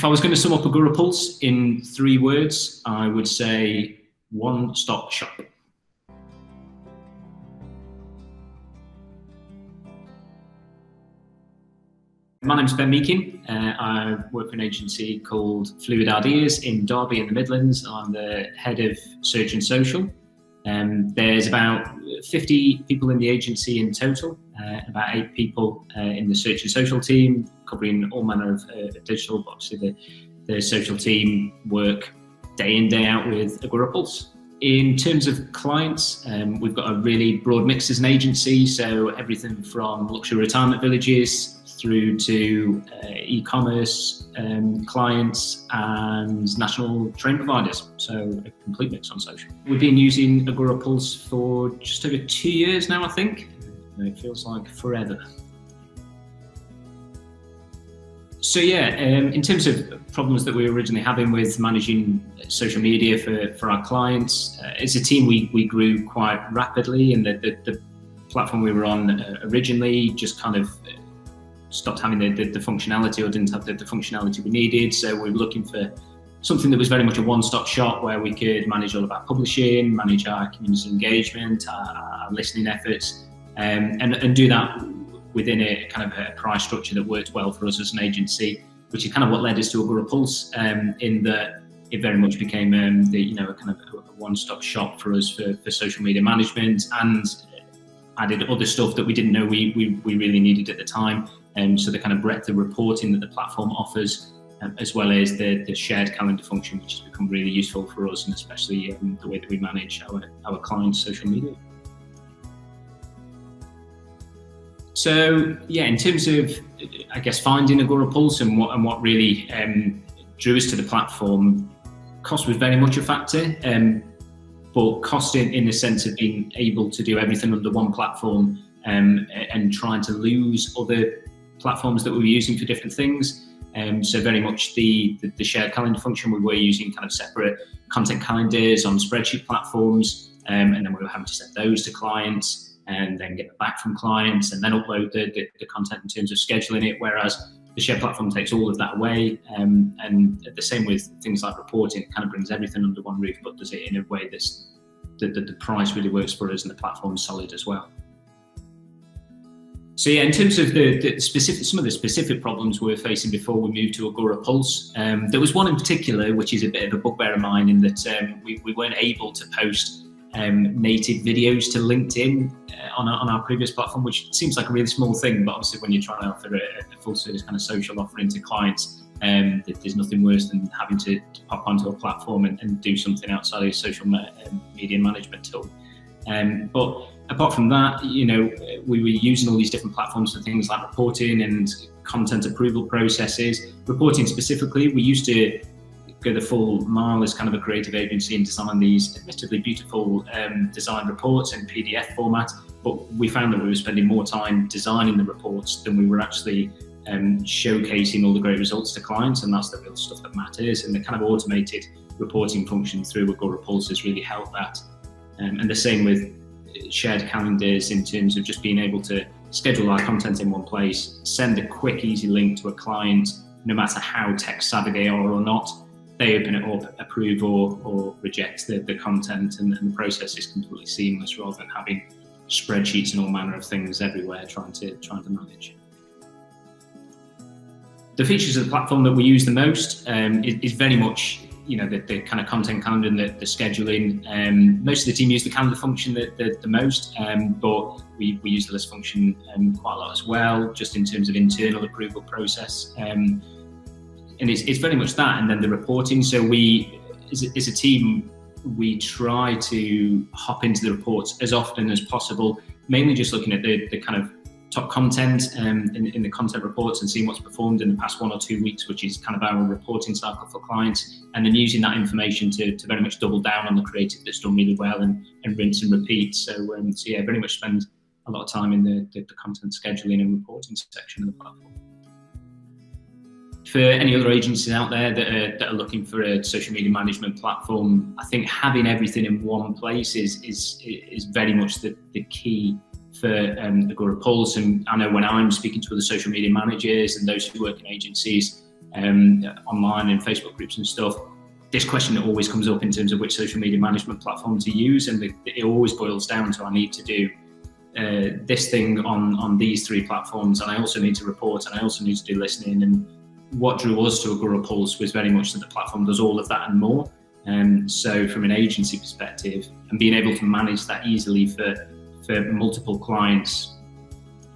If I was going to sum up Agorapulse in 3 words, I would say one-stop shop. My name's Ben Meakin. I work for an agency called Fluid Ideas in Derby in the Midlands. I'm the head of search and social. There's about 50 people in the agency in total, about 8 people in the search and social team, covering all manner of digital, but obviously the social team work day in, day out with Agorapulse. In terms of clients, we've got a really broad mix as an agency, so everything from luxury retirement villages through to e-commerce clients and national train providers, so a complete mix on social. We've been using Agorapulse for just over 2 years now, I think. It feels like forever. So yeah, in terms of problems that we were originally having with managing social media for our clients, as a team we grew quite rapidly, and the platform we were on originally just kind of stopped having the functionality, or didn't have the functionality we needed. So we were looking for something that was very much a one-stop shop, where we could manage all of our publishing, manage our community engagement, our listening efforts, and do that within a kind of a price structure that worked well for us as an agency, which is kind of what led us to Agorapulse, in that it very much became a kind of a one-stop shop for us for social media management, and added other stuff that we didn't know we really needed at the time. So the kind of breadth of reporting that the platform offers, as well as the shared calendar function, which has become really useful for us, and especially the way that we manage our clients' social media. So yeah, in terms of, I guess, finding Agorapulse and what really drew us to the platform, cost was very much a factor, but cost in the sense of being able to do everything under one platform, and trying to lose other platforms that we were using for different things. So very much the shared calendar function, we were using kind of separate content calendars on spreadsheet platforms, and then we were having to send those to clients and then get it back from clients and then upload the content in terms of scheduling it, whereas the shared platform takes all of that away, and the same with things like reporting. It kind of brings everything under one roof, but does it in a way that the price really works for us, and the platform's solid as well. So yeah, in terms of some of the specific problems we were facing before we moved to Agorapulse, there was one in particular which is a bit of a bugbear of mine, in that we weren't able to post native videos to LinkedIn on our previous platform, which seems like a really small thing, but obviously when you're trying to offer a full service kind of social offering to clients, there's nothing worse than having to pop onto a platform and do something outside of your social media management tool. But apart from that, we were using all these different platforms for things like reporting and content approval processes. Reporting specifically, we used to go the full mile as kind of a creative agency and design these admittedly beautiful design reports in PDF format, but we found that we were spending more time designing the reports than we were actually showcasing all the great results to clients, and that's the real stuff that matters. And the kind of automated reporting function through Agorapulse has really helped that. And the same with shared calendars, in terms of just being able to schedule our content in one place, send a quick, easy link to a client, no matter how tech savvy they are or not. They open it up, approve or reject the content, and the process is completely seamless, rather than having spreadsheets and all manner of things everywhere trying to manage. The features of the platform that we use the most is very much the kind of content calendar and the scheduling. Most of the team use the calendar function the most, but we use the list function quite a lot as well, just in terms of internal approval process. And it's very much that, and then the reporting. So we, as a team, we try to hop into the reports as often as possible, mainly just looking at the kind of top content in the content reports and seeing what's performed in the past 1 or 2 weeks, which is kind of our reporting cycle for clients, and then using that information to very much double down on the creative that's done really well, and rinse and repeat. So yeah, very much spend a lot of time in the content scheduling and reporting section of the platform. For any other agencies out there that are looking for a social media management platform, I think having everything in one place is very much the key for Agorapulse. And I know when I'm speaking to other social media managers and those who work in agencies, online in Facebook groups and stuff, this question always comes up in terms of which social media management platform to use, and it always boils down to I need to do this thing on these 3 platforms, and I also need to report, and I also need to do listening. And what drew us to Agorapulse was very much that the platform does all of that and more. So from an agency perspective, and being able to manage that easily for multiple clients,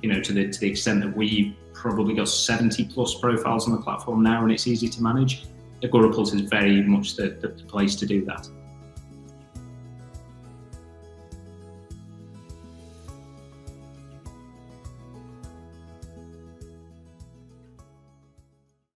to the extent that we've probably got 70 plus profiles on the platform now, and it's easy to manage. Agorapulse is very much the place to do that.